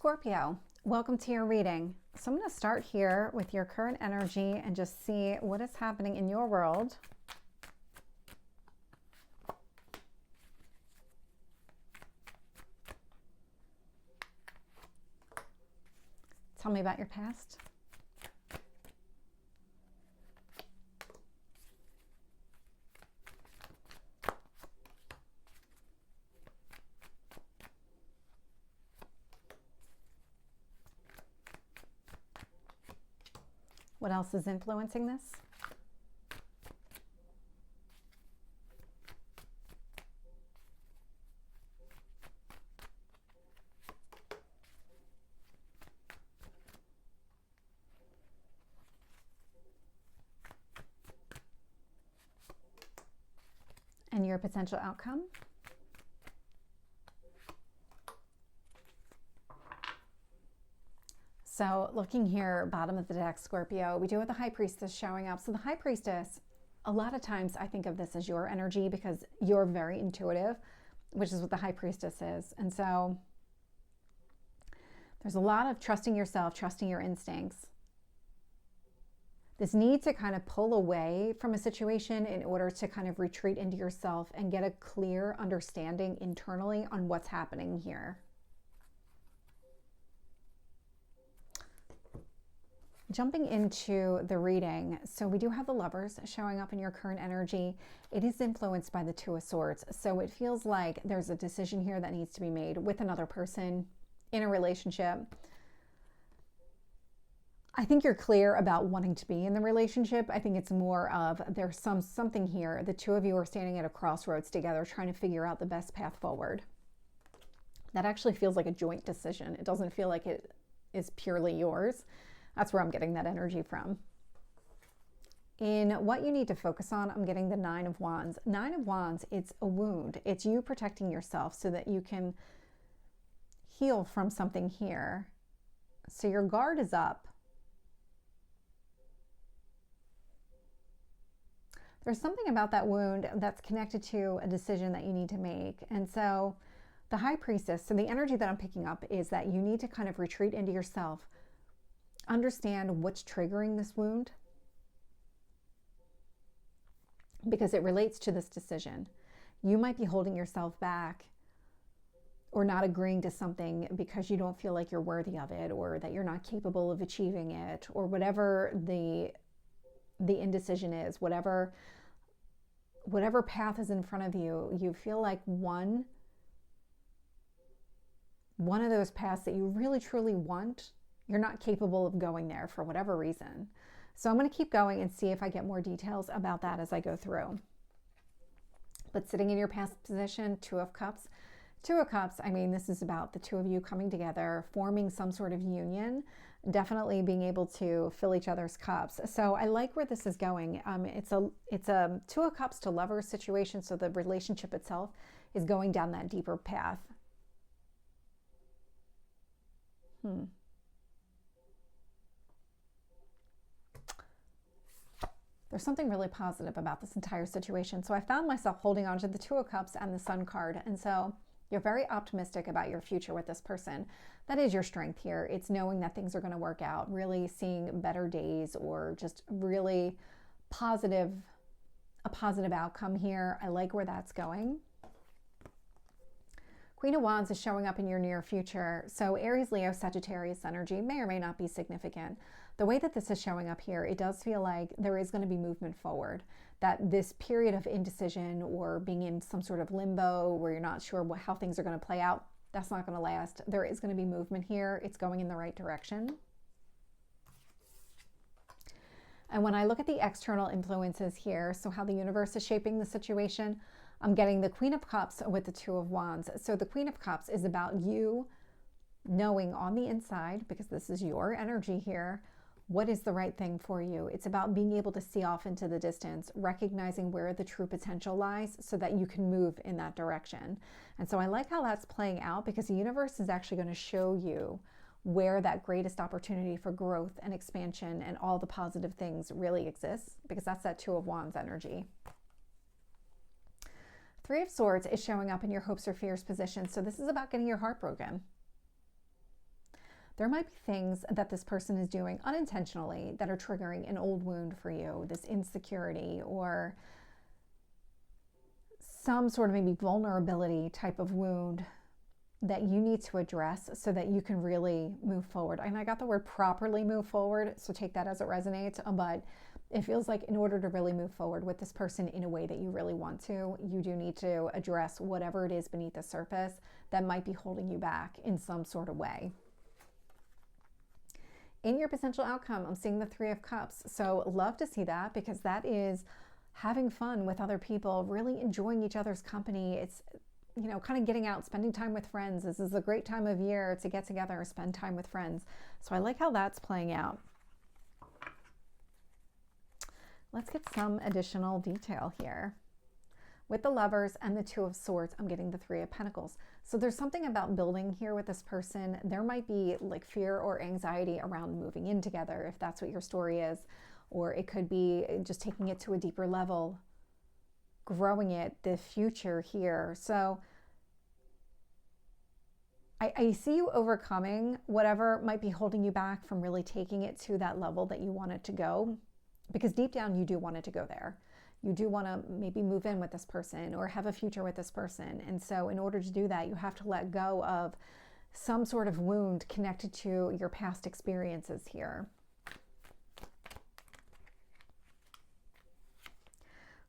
Scorpio, welcome to your reading. So I'm going to start here with your current energy and just see what is happening in your world. Tell me about your past. What else is influencing this? And your potential outcome? So looking here, bottom of the deck, Scorpio, we do have the High Priestess showing up. So the High Priestess, a lot of times I think of this as your energy because you're very intuitive, which is what the High Priestess is. And so there's a lot of trusting yourself, trusting your instincts. This need to kind of pull away from a situation in order to kind of retreat into yourself and get a clear understanding internally on what's happening here. Jumping into the reading, so we do have the Lovers showing up in your current energy. It is influenced by the Two of Swords, so it feels like there's a decision here that needs to be made with another person in a relationship. I think you're clear about wanting to be in the relationship. I think it's more of there's something here. The two of you are standing at a crossroads together trying to figure out the best path forward. That actually feels like a joint decision. It doesn't feel like it is purely yours. That's where I'm getting that energy from. In what you need to focus on, I'm getting the Nine of Wands. Nine of Wands, it's a wound. It's you protecting yourself so that you can heal from something here. So your guard is up. There's something about that wound that's connected to a decision that you need to make. And so the High Priestess, so the energy that I'm picking up is that you need to kind of retreat into yourself. Understand what's triggering this wound because it relates to this decision. You might be holding yourself back or not agreeing to something because you don't feel like you're worthy of it or that you're not capable of achieving it or whatever the indecision is, whatever path is in front of you, you feel like one of those paths that you really truly want, you're not capable of going there for whatever reason. So I'm going to keep going and see if I get more details about that as I go through. But sitting in your past position, Two of Cups. Two of Cups, I mean, this is about the two of you coming together, forming some sort of union, definitely being able to fill each other's cups. So I like where this is going. It's a Two of Cups to Lovers situation, so the relationship itself is going down that deeper path. There's something really positive about this entire situation. So I found myself holding on to the Two of Cups and the Sun card. And so you're very optimistic about your future with this person. That is your strength here. It's knowing that things are going to work out, really seeing better days or just really a positive outcome here. I like where that's going. Queen of Wands is showing up in your near future. So Aries, Leo, Sagittarius energy may or may not be significant. The way that this is showing up here, it does feel like there is going to be movement forward. That this period of indecision or being in some sort of limbo where you're not sure how things are going to play out, that's not going to last. There is going to be movement here. It's going in the right direction. And when I look at the external influences here, so how the universe is shaping the situation, I'm getting the Queen of Cups with the Two of Wands. So the Queen of Cups is about you knowing on the inside, because this is your energy here, what is the right thing for you. It's about being able to see off into the distance, recognizing where the true potential lies so that you can move in that direction. And so I like how that's playing out because the universe is actually going to show you where that greatest opportunity for growth and expansion and all the positive things really exists, because that's that Two of Wands energy. Three of Swords is showing up in your hopes or fears position. So this is about getting your heart broken. there might be things that this person is doing unintentionally that are triggering an old wound for you, this insecurity or some sort of maybe vulnerability type of wound that you need to address so that you can really move forward. And I got the word properly move forward, so take that as it resonates, but it feels like in order to really move forward with this person in a way that you really want to, you do need to address whatever it is beneath the surface that might be holding you back in some sort of way. In your potential outcome, I'm seeing the Three of Cups. So love to see that, because that is having fun with other people, really enjoying each other's company. It's, you know, kind of getting out, spending time with friends. This is a great time of year to get together and spend time with friends. So I like how that's playing out. Let's get some additional detail here. With the Lovers and the Two of Swords, I'm getting the Three of Pentacles. So there's something about building here with this person. There might be like fear or anxiety around moving in together, if that's what your story is, or it could be just taking it to a deeper level, growing it, the future here. So I see you overcoming whatever might be holding you back from really taking it to that level that you want it to go, because deep down you do want it to go there. You do want to maybe move in with this person or have a future with this person. And so in order to do that, you have to let go of some sort of wound connected to your past experiences here.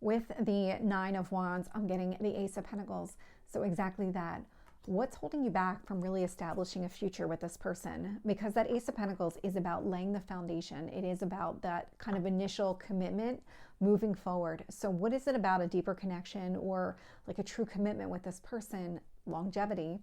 With the Nine of Wands, I'm getting the Ace of Pentacles. So exactly that. What's holding you back from really establishing a future with this person? Because that Ace of Pentacles is about laying the foundation. It is about that kind of initial commitment moving forward. So what is it about a deeper connection or like a true commitment with this person, longevity,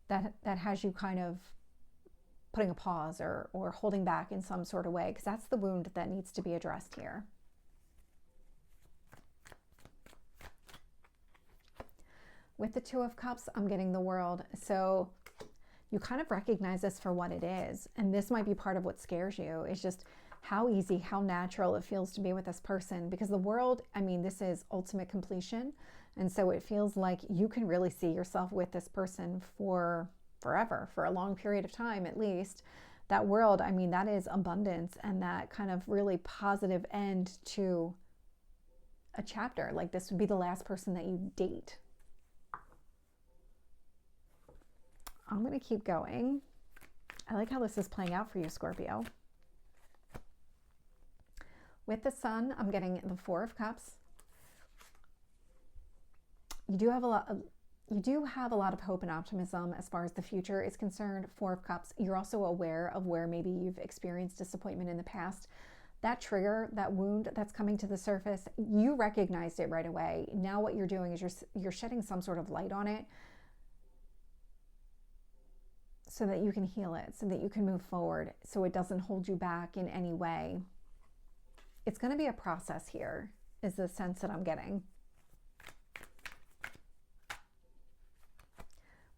that has you kind of putting a pause or holding back in some sort of way? Because that's the wound that needs to be addressed here. With the Two of Cups, I'm getting the World. So you kind of recognize this for what it is. And this might be part of what scares you, is just how easy, how natural it feels to be with this person. Because the World, I mean, this is ultimate completion. And so it feels like you can really see yourself with this person for forever, for a long period of time at least. That World, I mean, that is abundance and that kind of really positive end to a chapter. Like this would be the last person that you date. I'm going to keep going. I like how this is playing out for you, Scorpio. With the Sun, I'm getting the Four of Cups. You do have a lot of hope and optimism as far as the future is concerned. Four of Cups. You're also aware of where maybe you've experienced disappointment in the past. That trigger, that wound that's coming to the surface, you recognized it right away. Now what you're doing is you're shedding some sort of light on it, so that you can heal it, so that you can move forward, so it doesn't hold you back in any way. It's going to be a process here, is the sense that I'm getting.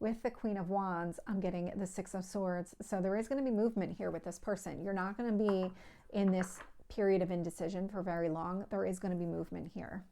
With the Queen of Wands, I'm getting the Six of Swords. So there is going to be movement here with this person. You're not going to be in this period of indecision for very long. There is going to be movement here.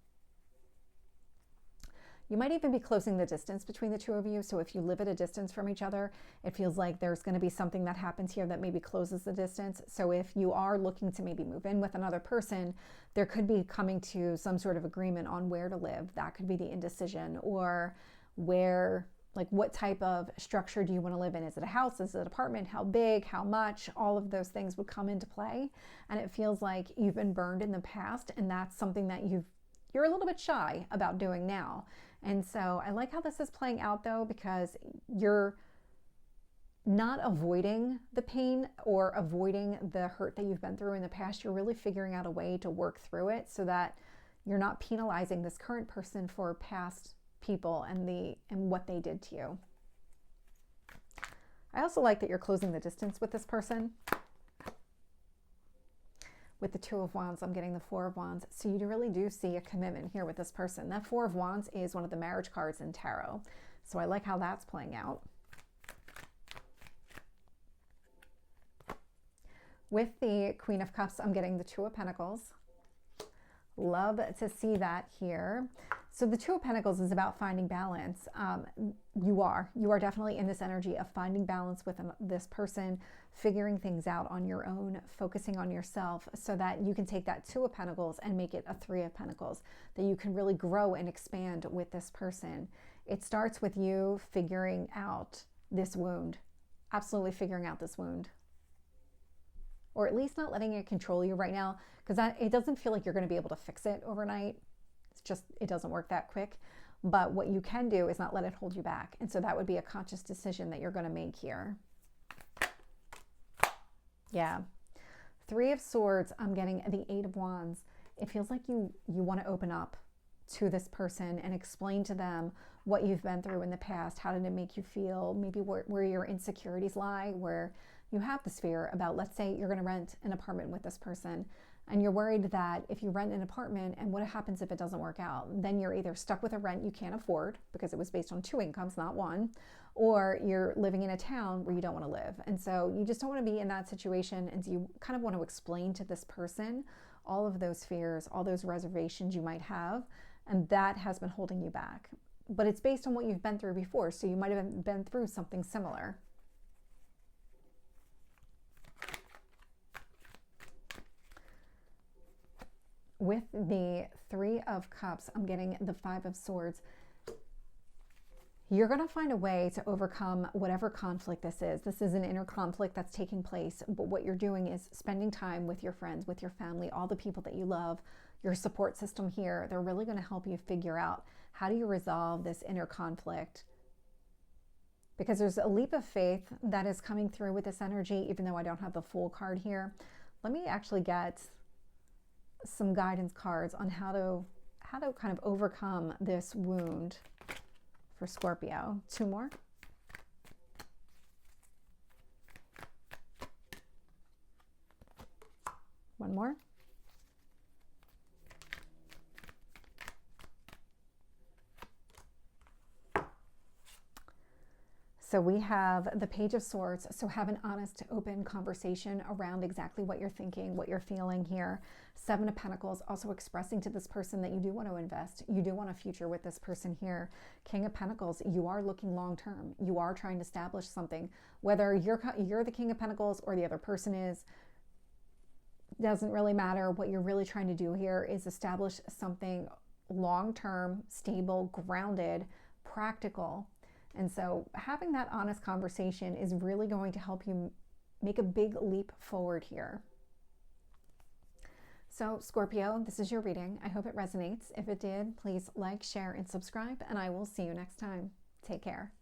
You might even be closing the distance between the two of you. So if you live at a distance from each other, it feels like there's going to be something that happens here that maybe closes the distance. So if you are looking to maybe move in with another person, there could be coming to some sort of agreement on where to live. That could be the indecision, or where, like what type of structure do you want to live in? Is it a house? Is it an apartment? How big? How much? All of those things would come into play. And it feels like you've been burned in the past, and that's something that you're a little bit shy about doing now. And so I like how this is playing out though, because you're not avoiding the pain or avoiding the hurt that you've been through in the past. You're really figuring out a way to work through it so that you're not penalizing this current person for past people and what they did to you. I also like that you're closing the distance with this person. With the Two of Wands, I'm getting the Four of Wands. So you really do see a commitment here with this person. That Four of Wands is one of the marriage cards in tarot. So I like how that's playing out. With the Queen of Cups, I'm getting the Two of Pentacles. Love to see that here. So the Two of Pentacles is about finding balance. You are definitely in this energy of finding balance with this person, figuring things out on your own, focusing on yourself so that you can take that Two of Pentacles and make it a Three of Pentacles, that you can really grow and expand with this person. It starts with you figuring out this wound, absolutely figuring out this wound. Or at least not letting it control you right now, because it doesn't feel like you're going to be able to fix it overnight. It doesn't work that quick. But what you can do is not let it hold you back. And so that would be a conscious decision that you're going to make here. Yeah. Three of Swords, I'm getting the Eight of Wands. It feels like you want to open up to this person and explain to them what you've been through in the past. How did it make you feel? Maybe where your insecurities lie, where you have this fear about, let's say you're going to rent an apartment with this person, and you're worried that if you rent an apartment and what happens if it doesn't work out, then you're either stuck with a rent you can't afford because it was based on 2 incomes, not 1, or you're living in a town where you don't want to live. And so you just don't want to be in that situation. And so you kind of want to explain to this person all of those fears, all those reservations you might have, and that has been holding you back. But it's based on what you've been through before, so you might have been through something similar. With the Three of Cups, I'm getting the Five of Swords. You're going to find a way to overcome whatever conflict this is. This is an inner conflict that's taking place, but what you're doing is spending time with your friends, with your family, all the people that you love, your support system here. They're really going to help you figure out, how do you resolve this inner conflict? Because there's a leap of faith that is coming through with this energy, even though I don't have the full card here. Let me actually get some guidance cards on how to kind of overcome this wound for Scorpio. 2 more. One more. So we have the Page of Swords. So have an honest, open conversation around exactly what you're thinking, what you're feeling here. 7 of Pentacles, also expressing to this person that you do want to invest. You do want a future with this person here. King of Pentacles, you are looking long term. You are trying to establish something. Whether you're the King of Pentacles or the other person is, doesn't really matter. What you're really trying to do here is establish something long term, stable, grounded, practical. And so having that honest conversation is really going to help you make a big leap forward here. So Scorpio, this is your reading. I hope it resonates. If it did, please like, share, and subscribe, and I will see you next time. Take care.